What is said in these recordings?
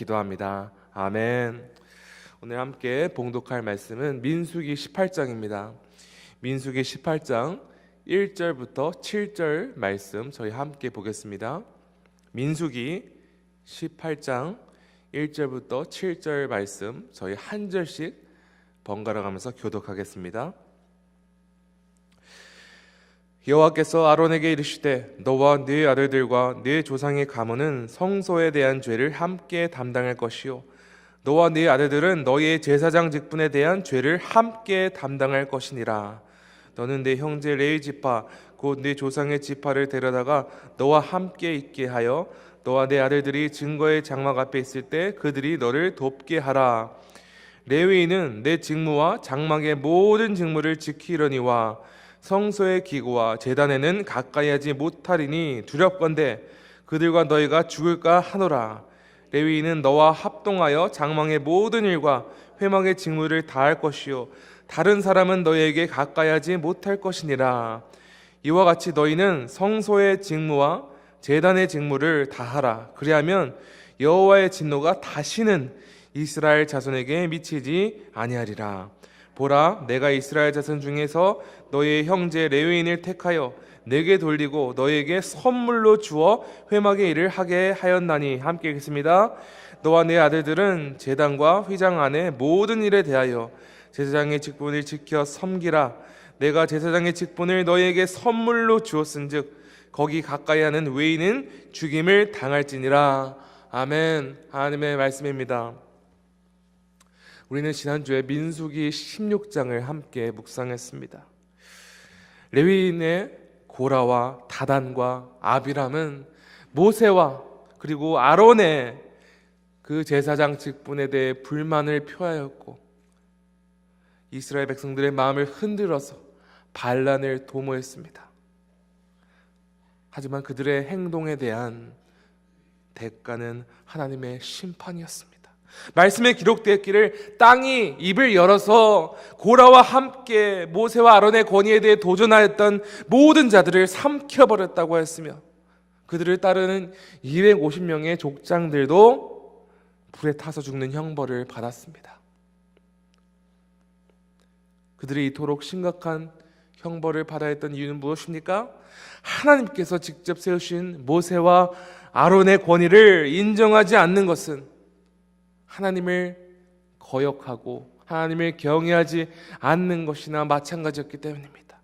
기도합니다. 아멘. 오늘 함께 봉독할 말씀은 민수기 18장입니다. 민수기 18장 1절부터 7절 말씀 저희 함께 보겠습니다. 민수기 18장 1절부터 7절 말씀 저희 한 절씩 번갈아 가면서 교독하겠습니다. 여호와께서 아론에게 이르시되 너와 네 아들들과 네 조상의 가문은 성소에 대한 죄를 함께 담당할 것이요 너와 네 아들들은 너희의 제사장 직분에 대한 죄를 함께 담당할 것이니라. 너는 네 형제 레위 지파 곧 네 조상의 지파를 데려다가 너와 함께 있게 하여 너와 네 아들들이 증거의 장막 앞에 있을 때 그들이 너를 돕게 하라. 레위인은 내 직무와 장막의 모든 직무를 지키려니와 성소의 기구와 제단에는 가까이 하지 못하리니 두렵건대 그들과 너희가 죽을까 하노라. 레위인은 너와 합동하여 장막의 모든 일과 회막의 직무를 다할 것이요 다른 사람은 너희에게 가까이 하지 못할 것이니라. 이와 같이 너희는 성소의 직무와 제단의 직무를 다하라. 그리하면 여호와의 진노가 다시는 이스라엘 자손에게 미치지 아니하리라. 보라, 내가 이스라엘 자손 중에서 너희의 형제 레위인을 택하여 내게 돌리고 너희에게 선물로 주어 회막의 일을 하게 하였나니. 함께 읽겠습니다. 너와 네 아들들은 제단과 휘장 안의 모든 일에 대하여 제사장의 직분을 지켜 섬기라. 내가 제사장의 직분을 너희에게 선물로 주었은즉 거기 가까이 하는 외인은 죽임을 당할지니라. 아멘. 하나님의 말씀입니다. 우리는 지난주에 민수기 16장을 함께 묵상했습니다. 레위인의 고라와 다단과 아비람은 모세와 그리고 아론의 그 제사장 직분에 대해 불만을 표하였고 이스라엘 백성들의 마음을 흔들어서 반란을 도모했습니다. 하지만 그들의 행동에 대한 대가는 하나님의 심판이었습니다. 말씀에 기록되었기를 땅이 입을 열어서 고라와 함께 모세와 아론의 권위에 대해 도전하였던 모든 자들을 삼켜버렸다고 했으며 그들을 따르는 250명의 족장들도 불에 타서 죽는 형벌을 받았습니다. 그들이 이토록 심각한 형벌을 받아야 했던 이유는 무엇입니까? 하나님께서 직접 세우신 모세와 아론의 권위를 인정하지 않는 것은 하나님을 거역하고 하나님을 경외하지 않는 것이나 마찬가지였기 때문입니다.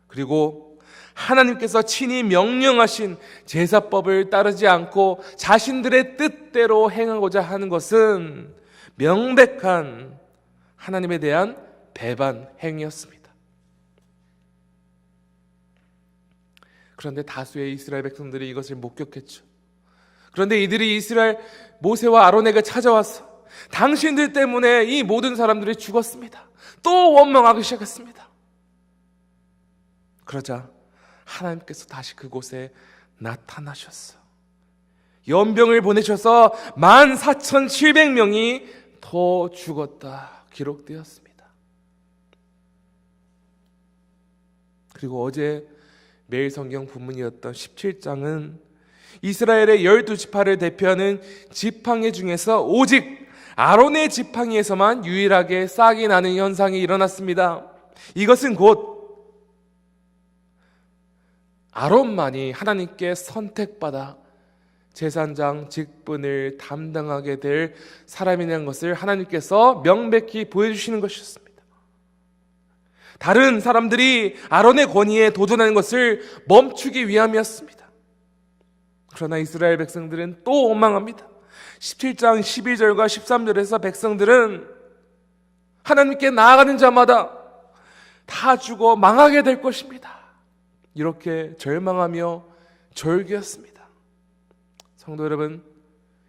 그리고 하나님께서 친히 명령하신 제사법을 따르지 않고 자신들의 뜻대로 행하고자 하는 것은 명백한 하나님에 대한 배반 행위였습니다. 그런데 다수의 이스라엘 백성들이 이것을 목격했죠. 그런데 이들이 이스라엘 모세와 아론에게 찾아와서 당신들 때문에 이 모든 사람들이 죽었습니다. 또 원망하기 시작했습니다. 그러자 하나님께서 다시 그곳에 나타나셨어. 연병을 보내셔서 14,700명이 더 죽었다 기록되었습니다. 그리고 어제 매일 성경 본문이었던 17장은 이스라엘의 12지파를 대표하는 지팡이 중에서 오직 아론의 지팡이에서만 유일하게 싹이 나는 현상이 일어났습니다. 이것은 곧 아론만이 하나님께 선택받아 제사장 직분을 담당하게 될 사람이라는 것을 하나님께서 명백히 보여주시는 것이었습니다. 다른 사람들이 아론의 권위에 도전하는 것을 멈추기 위함이었습니다. 그러나 이스라엘 백성들은 또 원망합니다. 17장 12절과 13절에서 백성들은 하나님께 나아가는 자마다 다 죽어 망하게 될 것입니다. 이렇게 절망하며 절규했습니다. 성도 여러분,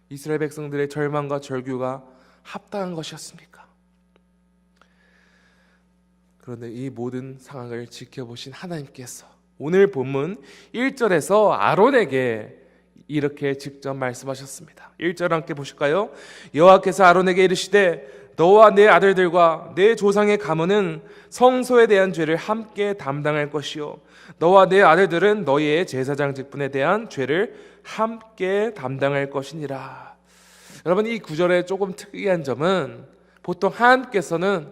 이스라엘 백성들의 절망과 절규가 합당한 것이었습니까? 그런데 이 모든 상황을 지켜보신 하나님께서 오늘 본문 1절에서 아론에게 이렇게 직접 말씀하셨습니다. 1절 함께 보실까요? 여호와께서 아론에게 이르시되 너와 네 아들들과 네 조상의 가문은 성소에 대한 죄를 함께 담당할 것이요 너와 네 아들들은 너희의 제사장 직분에 대한 죄를 함께 담당할 것이니라. 여러분, 이 구절의 조금 특이한 점은 보통 하나님께서는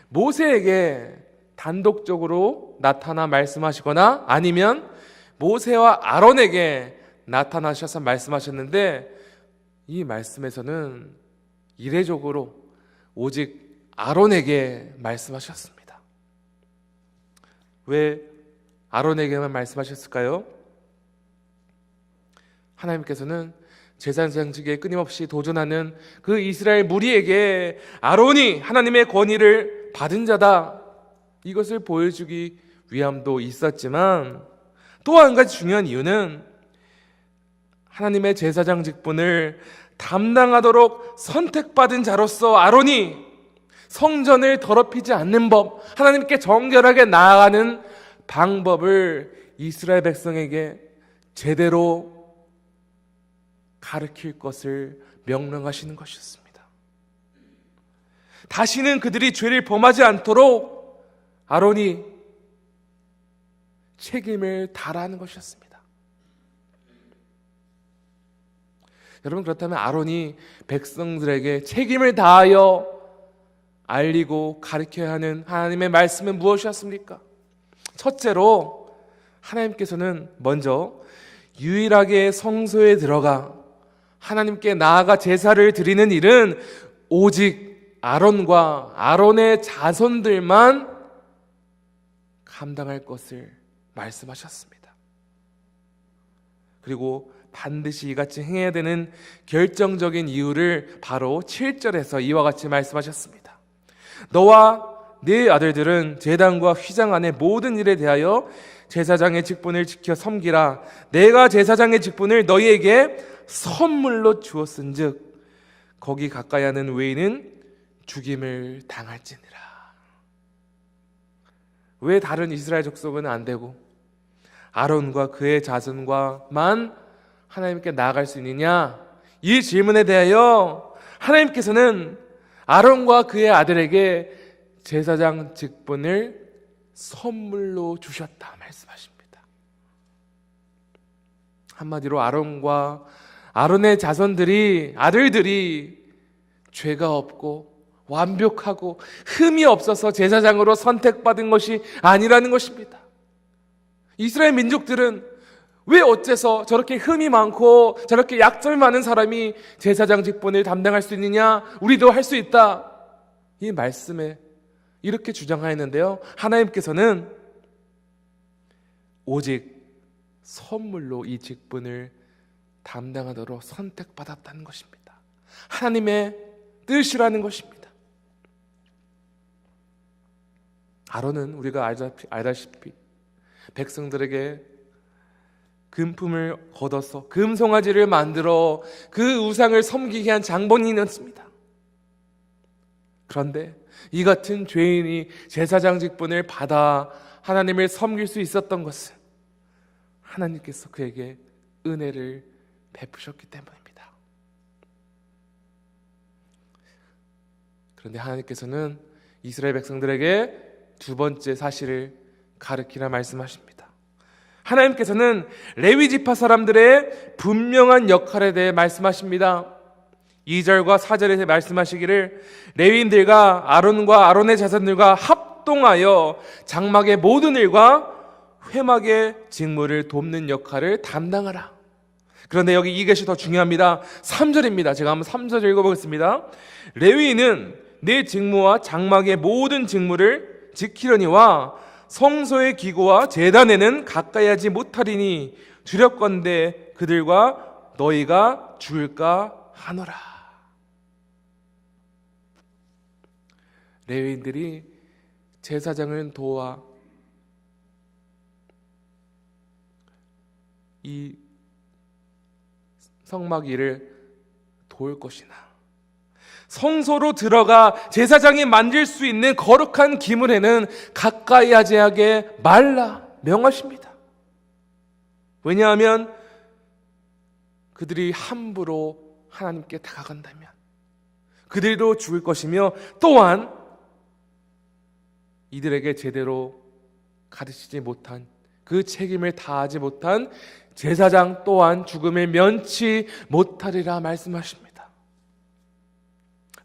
모세에게 단독적으로 나타나 말씀하시거나 아니면 모세와 아론에게 나타나셔서 말씀하셨는데, 이 말씀에서는 이례적으로 오직 아론에게 말씀하셨습니다. 왜 아론에게만 말씀하셨을까요? 하나님께서는 제사장직에 끊임없이 도전하는 그 이스라엘 무리에게 아론이 하나님의 권위를 받은 자다, 이것을 보여주기 위함도 있었지만, 또 한 가지 중요한 이유는 하나님의 제사장 직분을 담당하도록 선택받은 자로서 아론이 성전을 더럽히지 않는 법, 하나님께 정결하게 나아가는 방법을 이스라엘 백성에게 제대로 가르칠 것을 명령하시는 것이었습니다. 다시는 그들이 죄를 범하지 않도록 아론이 책임을 다하는 것이었습니다. 여러분, 그렇다면 아론이 백성들에게 책임을 다하여 알리고 가르쳐야 하는 하나님의 말씀은 무엇이었습니까? 첫째로 하나님께서는 먼저 유일하게 성소에 들어가 하나님께 나아가 제사를 드리는 일은 오직 아론과 아론의 자손들만 감당할 것을 말씀하셨습니다. 그리고 반드시 이같이 행해야 되는 결정적인 이유를 바로 7절에서 이와 같이 말씀하셨습니다. 너와 네 아들들은 제단과 휘장 안의 모든 일에 대하여 제사장의 직분을 지켜 섬기라. 내가 제사장의 직분을 너희에게 선물로 주었은즉 거기 가까이 하는 외인은 죽임을 당할지니라. 왜 다른 이스라엘 족속은 안 되고 아론과 그의 자손과만 하나님께 나아갈 수 있느냐? 이 질문에 대하여 하나님께서는 아론과 그의 아들에게 제사장 직분을 선물로 주셨다 말씀하십니다. 한마디로 아론과 아론의 자손들이, 아들들이 죄가 없고 완벽하고 흠이 없어서 제사장으로 선택받은 것이 아니라는 것입니다. 이스라엘 민족들은 왜 어째서 저렇게 흠이 많고 저렇게 약점이 많은 사람이 제사장 직분을 담당할 수 있느냐? 우리도 할 수 있다. 이 말씀에 이렇게 주장하였는데요, 하나님께서는 오직 선물로 이 직분을 담당하도록 선택받았다는 것입니다. 하나님의 뜻이라는 것입니다. 아론은 우리가 알다시피 백성들에게 금품을 걷어서 금송아지를 만들어 그 우상을 섬기게 한 장본인이었습니다. 그런데 이 같은 죄인이 제사장 직분을 받아 하나님을 섬길 수 있었던 것은 하나님께서 그에게 은혜를 베푸셨기 때문입니다. 그런데 하나님께서는 이스라엘 백성들에게 두 번째 사실을 가르치라 말씀하십니다. 하나님께서는 레위 지파 사람들의 분명한 역할에 대해 말씀하십니다. 2절과 4절에서 말씀하시기를 레위인들과 아론과 아론의 자손들과 합동하여 장막의 모든 일과 회막의 직무를 돕는 역할을 담당하라. 그런데 여기 이것이 더 중요합니다. 3절입니다. 제가 한번 3절 읽어보겠습니다. 레위인은 내 직무와 장막의 모든 직무를 지키려니와 성소의 기구와 제단에는 가까이 하지 못하리니 두렵건대 그들과 너희가 죽을까 하노라. 레위인들이 제사장을 도와 이 성막 일을 도울 것이나 성소로 들어가 제사장이 만질 수 있는 거룩한 기물에는 가까이 하게 말라 명하십니다. 왜냐하면 그들이 함부로 하나님께 다가간다면 그들도 죽을 것이며, 또한 이들에게 제대로 가르치지 못한, 그 책임을 다하지 못한 제사장 또한 죽음을 면치 못하리라 말씀하십니다.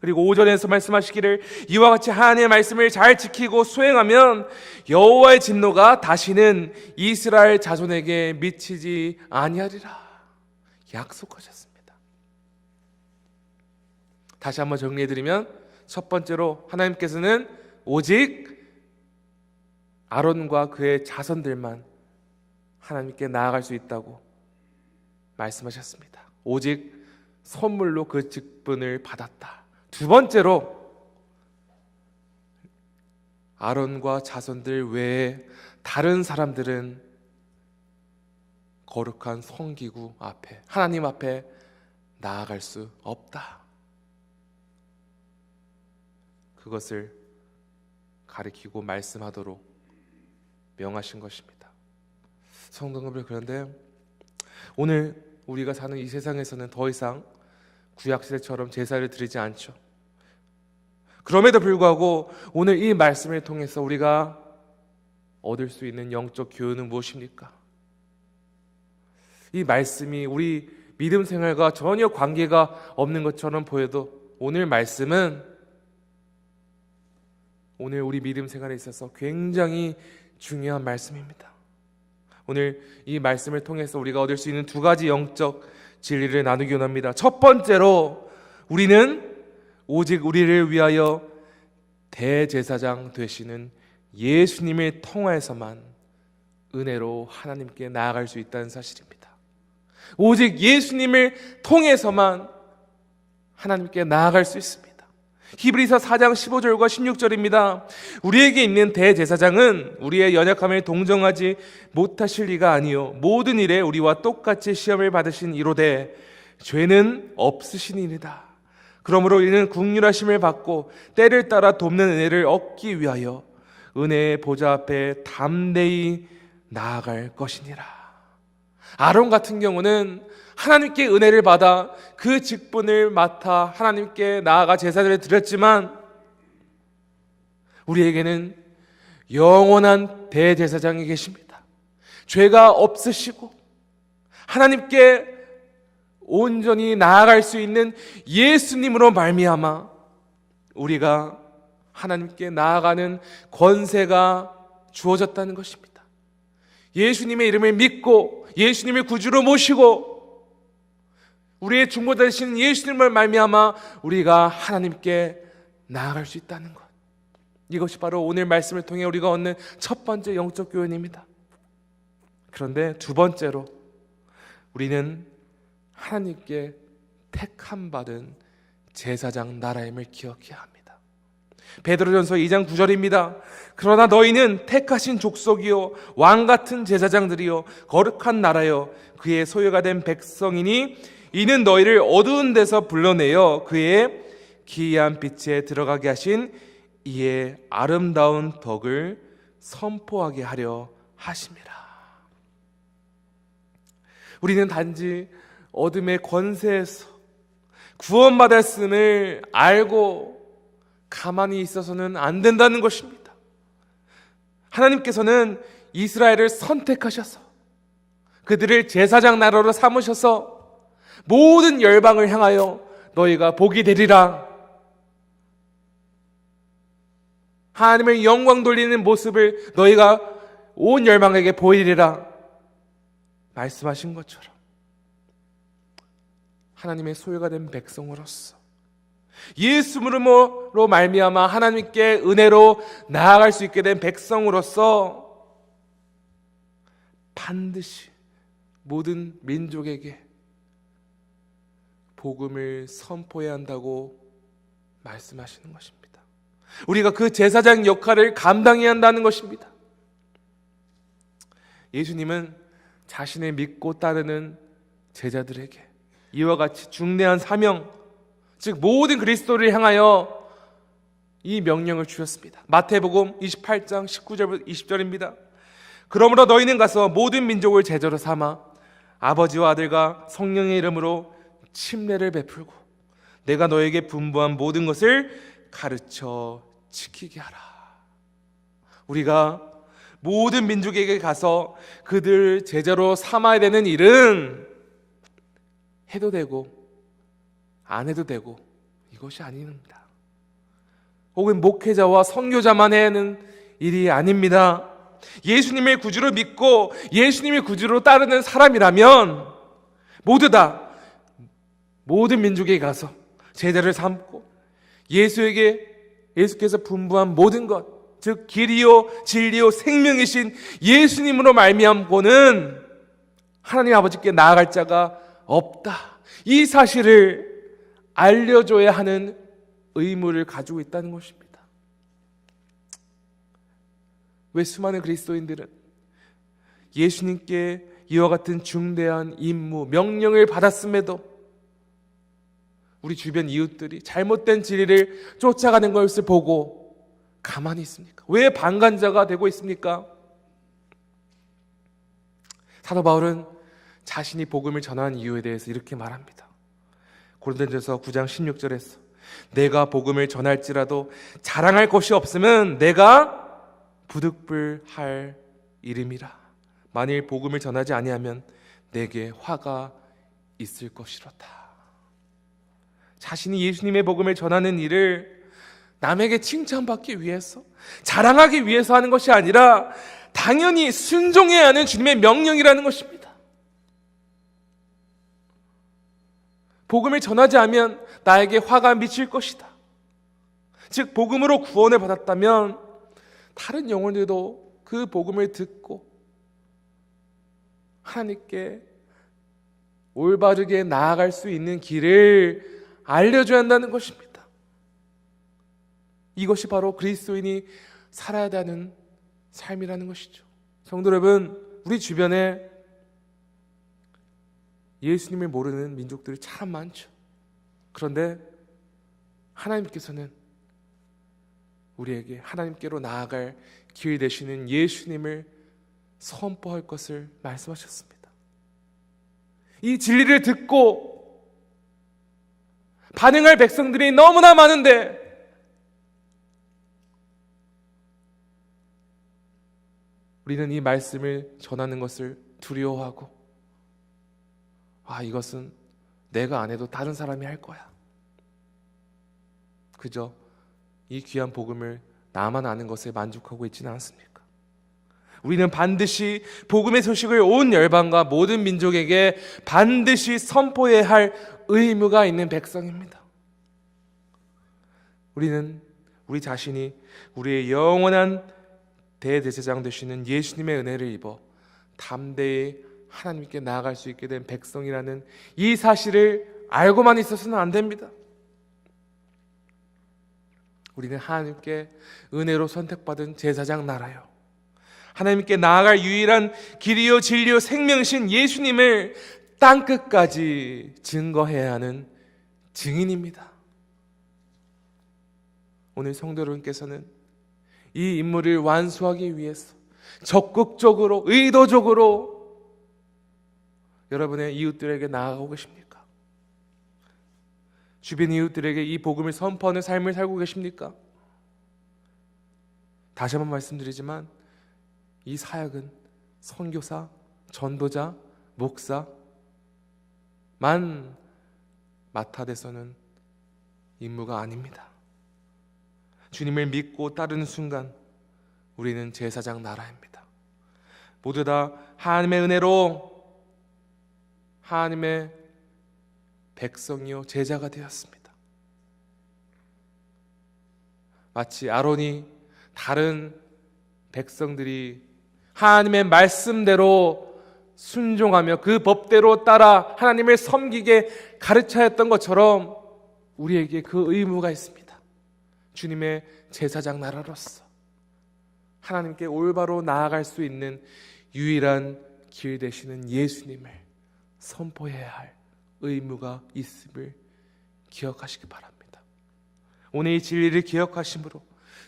그리고 5절에서 말씀하시기를 이와 같이 하나님의 말씀을 잘 지키고 수행하면 여호와의 진노가 다시는 이스라엘 자손에게 미치지 아니하리라 약속하셨습니다. 다시 한번 정리해드리면 첫 번째로 하나님께서는 오직 아론과 그의 자손들만 하나님께 나아갈 수 있다고 말씀하셨습니다. 오직 선물로 그 직분을 받았다. 두 번째로 아론과 자손들 외에 다른 사람들은 거룩한 성기구 앞에 하나님 앞에 나아갈 수 없다. 그것을 가리키고 말씀하도록 명하신 것입니다. 성도님들, 그런데 오늘 우리가 사는 이 세상에서는 더 이상 구약시대처럼 제사를 드리지 않죠. 그럼에도 불구하고 오늘 이 말씀을 통해서 우리가 얻을 수 있는 영적 교훈은 무엇입니까? 이 말씀이 우리 믿음 생활과 전혀 관계가 없는 것처럼 보여도 오늘 말씀은 오늘 우리 믿음 생활에 있어서 굉장히 중요한 말씀입니다. 오늘 이 말씀을 통해서 우리가 얻을 수 있는 두 가지 영적 진리를 나누기 원합니다. 첫 번째로 우리는 오직 우리를 위하여 대제사장 되시는 예수님을 통해서만 은혜로 하나님께 나아갈 수 있다는 사실입니다. 오직 예수님을 통해서만 하나님께 나아갈 수 있습니다. 히브리서 4장 15절과 16절입니다. 우리에게 있는 대제사장은 우리의 연약함을 동정하지 못하실 리가 아니요 모든 일에 우리와 똑같이 시험을 받으신 이로되 죄는 없으시니이다. 그러므로 우리는 긍휼하심을 받고 때를 따라 돕는 은혜를 얻기 위하여 은혜의 보좌 앞에 담대히 나아갈 것이니라. 아론 같은 경우는 하나님께 은혜를 받아 그 직분을 맡아 하나님께 나아가 제사를 드렸지만 우리에게는 영원한 대제사장이 계십니다. 죄가 없으시고 하나님께 온전히 나아갈 수 있는 예수님으로 말미암아 우리가 하나님께 나아가는 권세가 주어졌다는 것입니다. 예수님의 이름을 믿고 예수님을 구주로 모시고 우리의 중보자 되시는 예수님을 말미암아 우리가 하나님께 나아갈 수 있다는 것, 이것이 바로 오늘 말씀을 통해 우리가 얻는 첫 번째 영적 교훈입니다. 그런데 두 번째로 우리는 하나님께 택함 받은 제사장 나라임을 기억해야 합니다. 베드로전서 2장 9절입니다. 그러나 너희는 택하신 족속이요 왕같은 제사장들이요 거룩한 나라요 그의 소유가 된 백성이니 이는 너희를 어두운 데서 불러내어 그의 기이한 빛에 들어가게 하신 이의 아름다운 덕을 선포하게 하려 하심이라. 우리는 단지 어둠의 권세에서 구원받았음을 알고 가만히 있어서는 안 된다는 것입니다. 하나님께서는 이스라엘을 선택하셔서 그들을 제사장 나라로 삼으셔서 모든 열방을 향하여 너희가 복이 되리라, 하나님의 영광 돌리는 모습을 너희가 온 열방에게 보이리라 말씀하신 것처럼 하나님의 소유가 된 백성으로서 예수님으로 말미암아 하나님께 은혜로 나아갈 수 있게 된 백성으로서 반드시 모든 민족에게 복음을 선포해야 한다고 말씀하시는 것입니다. 우리가 그 제사장 역할을 감당해야 한다는 것입니다. 예수님은 자신을 믿고 따르는 제자들에게 이와 같이 중대한 사명, 즉 모든 그리스도를 향하여 이 명령을 주셨습니다. 마태복음 28장 19절부터 20절입니다. 그러므로 너희는 가서 모든 민족을 제자로 삼아 아버지와 아들과 성령의 이름으로 침례를 베풀고 내가 너에게 분부한 모든 것을 가르쳐 지키게 하라. 우리가 모든 민족에게 가서 그들 제자로 삼아야 되는 일은 해도 되고 안 해도 되고 이것이 아닙니다. 혹은 목회자와 선교자만 하는 일이 아닙니다. 예수님의 구주로 믿고 예수님의 구주로 따르는 사람이라면 모두 다 모든 민족에 가서 제자를 삼고 예수께서 분부한 모든 것, 즉 길이요 진리요 생명이신 예수님으로 말미암고는 하나님 아버지께 나아갈 자가 없다. 이 사실을 알려줘야 하는 의무를 가지고 있다는 것입니다. 왜 수많은 그리스도인들은 예수님께 이와 같은 중대한 임무, 명령을 받았음에도 우리 주변 이웃들이 잘못된 진리를 쫓아가는 것을 보고 가만히 있습니까? 왜 방관자가 되고 있습니까? 사도 바울은 자신이 복음을 전한 이유에 대해서 이렇게 말합니다. 고린도전서 9장 16절에서 내가 복음을 전할지라도 자랑할 것이 없으면 내가 부득불할 이름이라. 만일 복음을 전하지 아니하면 내게 화가 있을 것이로다. 자신이 예수님의 복음을 전하는 일을 남에게 칭찬받기 위해서, 자랑하기 위해서 하는 것이 아니라 당연히 순종해야 하는 주님의 명령이라는 것입니다. 복음을 전하지 않으면 나에게 화가 미칠 것이다. 즉 복음으로 구원을 받았다면 다른 영혼들도 그 복음을 듣고 하나님께 올바르게 나아갈 수 있는 길을 알려줘야 한다는 것입니다. 이것이 바로 그리스도인이 살아야 하는 삶이라는 것이죠. 성도 여러분, 우리 주변에 예수님을 모르는 민족들이 참 많죠. 그런데 하나님께서는 우리에게 하나님께로 나아갈 길 되시는 예수님을 선포할 것을 말씀하셨습니다. 이 진리를 듣고 반응할 백성들이 너무나 많은데 우리는 이 말씀을 전하는 것을 두려워하고 이것은 내가 안 해도 다른 사람이 할 거야. 그저 이 귀한 복음을 나만 아는 것에 만족하고 있지는 않습니까? 우리는 반드시 복음의 소식을 온 열방과 모든 민족에게 반드시 선포해야 할 의무가 있는 백성입니다. 우리는 우리 자신이 우리의 영원한 대제사장 되시는 예수님의 은혜를 입어 담대히 하나님께 나아갈 수 있게 된 백성이라는 이 사실을 알고만 있어서는 안 됩니다. 우리는 하나님께 은혜로 선택받은 제사장 나라요, 하나님께 나아갈 유일한 길이요 진리요 생명이신 예수님을 땅끝까지 증거해야 하는 증인입니다. 오늘 성도 여러분께서는 이 임무를 완수하기 위해서 적극적으로 의도적으로 여러분의 이웃들에게 나아가고 계십니까? 주변 이웃들에게 이 복음을 선포하는 삶을 살고 계십니까? 다시 한번 말씀드리지만 이 사역은 선교사, 전도자, 목사만 맡아대서는 임무가 아닙니다. 주님을 믿고 따르는 순간 우리는 제사장 나라입니다. 모두 다 하나님의 은혜로 하나님의 백성이요 제자가 되었습니다. 마치 아론이 다른 백성들이 하나님의 말씀대로 순종하며 그 법대로 따라 하나님을 섬기게 가르쳐야 했던 것처럼 우리에게 그 의무가 있습니다. 주님의 제사장 나라로서 하나님께 올바로 나아갈 수 있는 유일한 길 되시는 예수님을 선포해야 할 의무가 있음을 기억하시기 바랍니다. 오늘 이 진리를 기억하심으로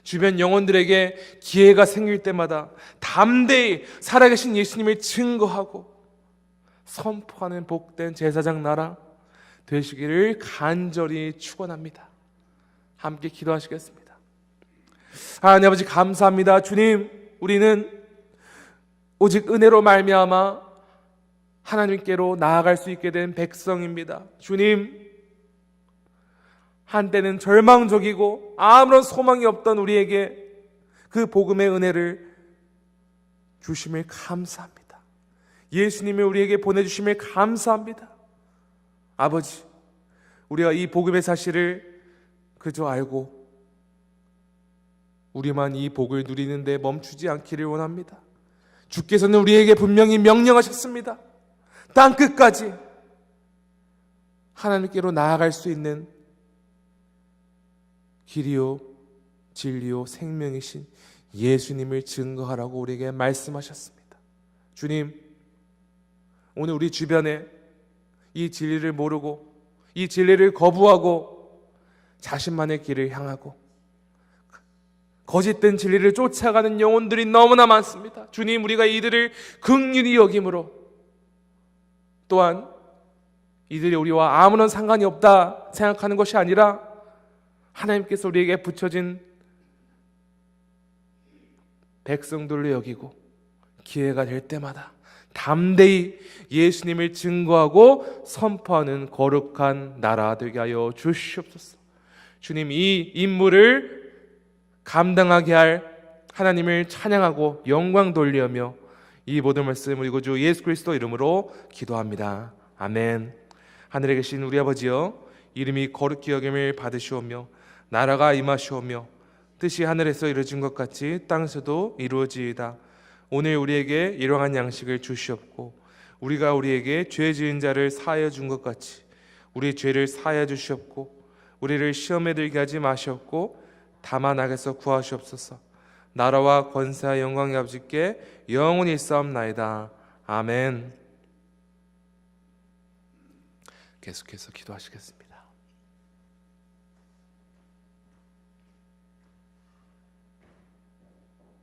주변 영혼들에게 기회가 생길 때마다 담대히 살아계신 예수님을 증거하고 선포하는 복된 제사장 나라 되시기를 간절히 축원합니다. 함께 기도하시겠습니다. 하나님 아버지 감사합니다. 주님, 우리는 오직 은혜로 말미암아 하나님께로 나아갈 수 있게 된 백성입니다. 주님, 한때는 절망적이고 아무런 소망이 없던 우리에게 그 복음의 은혜를 주심을 감사합니다. 예수님이 우리에게 보내주심을 감사합니다. 아버지, 우리가 이 복음의 사실을 그저 알고 우리만 이 복을 누리는데 멈추지 않기를 원합니다. 주께서는 우리에게 분명히 명령하셨습니다. 땅끝까지 하나님께로 나아갈 수 있는 길이요 진리요 생명이신 예수님을 증거하라고 우리에게 말씀하셨습니다. 주님, 오늘 우리 주변에 이 진리를 모르고 이 진리를 거부하고 자신만의 길을 향하고 거짓된 진리를 쫓아가는 영혼들이 너무나 많습니다. 주님, 우리가 이들을 긍휼히 여김으로, 또한 이들이 우리와 아무런 상관이 없다 생각하는 것이 아니라 하나님께서 우리에게 붙여진 백성들로 여기고 기회가 될 때마다 담대히 예수님을 증거하고 선포하는 거룩한 나라 되게 하여 주시옵소서. 주님, 이 임무를 감당하게 할 하나님을 찬양하고 영광 돌리며 이 모든 말씀 우리 구주 예수 그리스도 이름으로 기도합니다. 아멘. 하늘에 계신 우리 아버지여, 이름이 거룩히 여김을 받으시오며 나라가 임하시오며 뜻이 하늘에서 이루어진 것 같이 땅에서도 이루어지이다. 오늘 우리에게 일용할 양식을 주시옵고 우리가 우리에게 죄 지은 자를 사하여 준 것 같이 우리 죄를 사하여 주시옵고 우리를 시험에 들게 하지 마시옵고 다만 악에서 구하시옵소서. 나라와 권세와 영광이 아버지께 영원히 있사옵나이다. 아멘. 계속해서 기도하시겠습니다.